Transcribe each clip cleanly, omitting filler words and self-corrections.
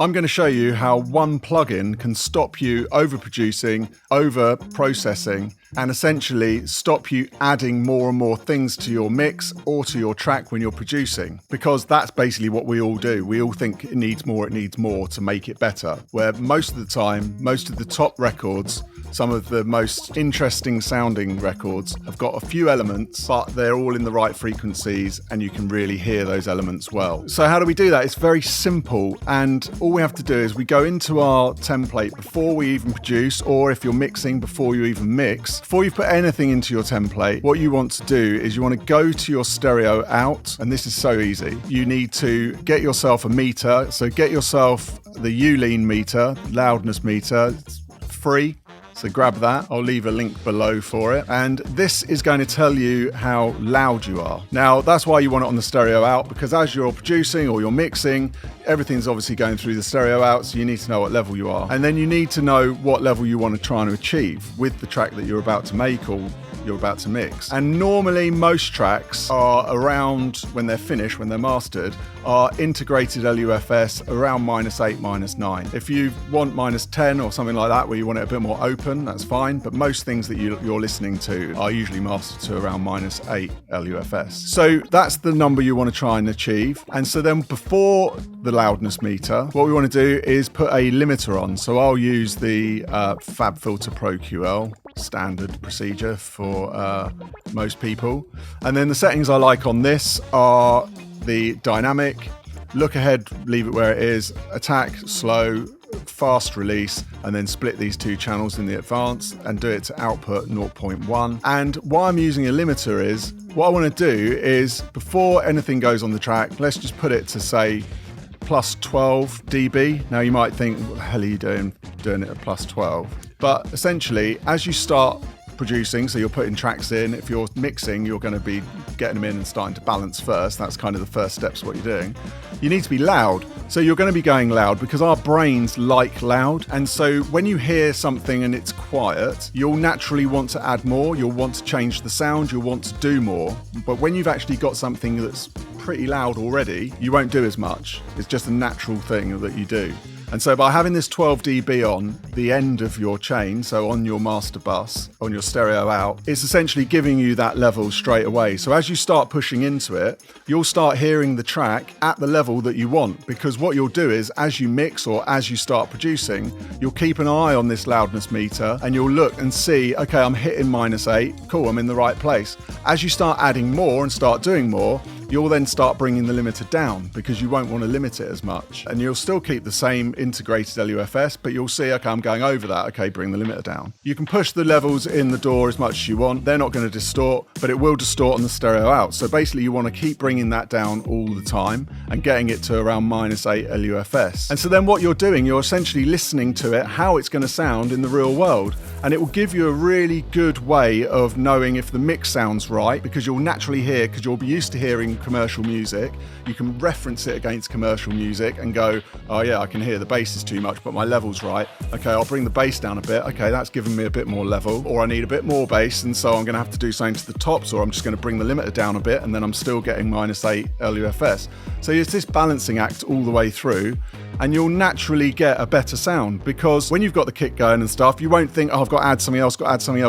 I'm going to show you how one plugin can stop you overproducing, over-processing, and essentially stop you adding more and more things to your mix or to your track when you're producing. Because that's basically what we all do. We all think it needs more to make it better. Where most of the time, most of the top records, some of the most interesting sounding records have got a few elements, but they're all in the right frequencies and you can really hear those elements well. So how do we do that? It's very simple, and all we have to do is we go into our template before we even produce, or if you're mixing, before you even mix. Before you put anything into your template, what you want to do is you want to go to your stereo out, and this is so easy. You need to get yourself a meter, so get yourself the U-lean meter, loudness meter, it's free. So grab that. I'll leave a link below for it. And this is going to tell you how loud you are. Now, that's why you want it on the stereo out, because as you're producing or you're mixing, everything's obviously going through the stereo out, so you need to know what level you are. And then you need to know what level you want to try and achieve with the track that you're about to make or you're about to mix. And normally most tracks are around, when they're finished, when they're mastered, are integrated LUFS around -8, -9. If you want -10 or something like that, where you want it a bit more open, that's fine. But most things that you're listening to are usually mastered to around -8 LUFS. So that's the number you want to try and achieve. And so then before the loudness meter, what we want to do is put a limiter on. So I'll use the FabFilter Pro QL standard procedure for most people. And then the settings I like on this are the dynamic, look ahead, leave it where it is, attack, slow, fast release, and then split these two channels in the advanced and do it to output 0.1. And why I'm using a limiter is, what I want to do is, before anything goes on the track, let's just put it to say plus 12 dB. Now you might think, what the hell are you doing it at plus 12? But essentially, as you start producing, so you're putting tracks in, if you're mixing, you're going to be getting them in and starting to balance first. That's kind of the first steps of what you're doing. You need to be loud. So you're going to be going loud because our brains like loud. And so when you hear something and it's quiet, you'll naturally want to add more. You'll want to change the sound. You'll want to do more. But when you've actually got something that's pretty loud already, you won't do as much. It's just a natural thing that you do. And so by having this 12 dB on the end of your chain, so on your master bus, on your stereo out, it's essentially giving you that level straight away. So as you start pushing into it, you'll start hearing the track at the level that you want, because what you'll do is, as you mix or as you start producing, you'll keep an eye on this loudness meter and you'll look and see, okay, I'm hitting -8, cool, I'm in the right place. As you start adding more and start doing more, you'll then start bringing the limiter down because you won't want to limit it as much. And you'll still keep the same integrated LUFS, but you'll see, okay, I'm going over that, okay, bring the limiter down. You can push the levels in the door as much as you want. They're not going to distort, but it will distort on the stereo out. So basically you want to keep bringing that down all the time and getting it to around -8 LUFS. And so then what you're doing, you're essentially listening to it, how it's going to sound in the real world. And it will give you a really good way of knowing if the mix sounds right, because you'll naturally hear, because you'll be used to hearing commercial music, you can reference it against commercial music and go, oh yeah, I can hear the bass is too much, but my level's right. Okay, I'll bring the bass down a bit. Okay, that's giving me a bit more level, or I need a bit more bass, and so I'm going to have to do something to the tops, or I'm just going to bring the limiter down a bit, and then I'm still getting -8 LUFS. So it's this balancing act all the way through, and you'll naturally get a better sound, because when you've got the kit going and stuff, you won't think, oh, I've got to add something else,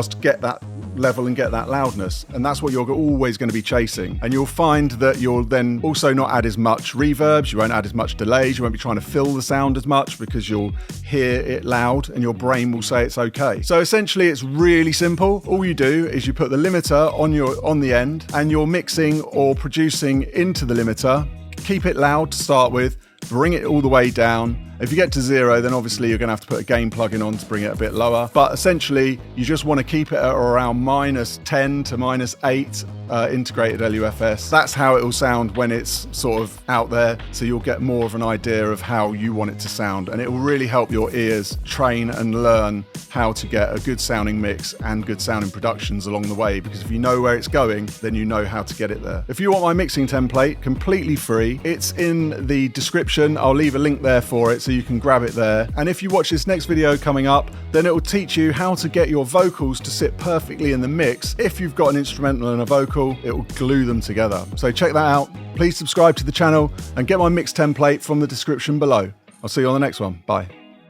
to get that level and get that loudness. And that's what you're always going to be chasing. And you'll find that you'll then also not add as much reverbs, you won't add as much delays, you won't be trying to fill the sound as much, because you'll hear it loud and your brain will say it's okay. So essentially it's really simple. All you do is you put the limiter on the end, and you're mixing or producing into the limiter. Keep it loud to start with, bring it all the way down. If you get to 0, then obviously you're going to have to put a gain plugin on to bring it a bit lower. But essentially, you just want to keep it at around -10 to -8 integrated LUFS. That's how it will sound when it's sort of out there. So you'll get more of an idea of how you want it to sound. And it will really help your ears train and learn how to get a good sounding mix and good sounding productions along the way. Because if you know where it's going, then you know how to get it there. If you want my mixing template, completely free, it's in the description. I'll leave a link there for it, so you can grab it there. And if you watch this next video coming up, then it will teach you how to get your vocals to sit perfectly in the mix. If you've got an instrumental and a vocal, it will glue them together. So check that out. Please subscribe to the channel and get my mix template from the description below. I'll see you on the next one. Bye.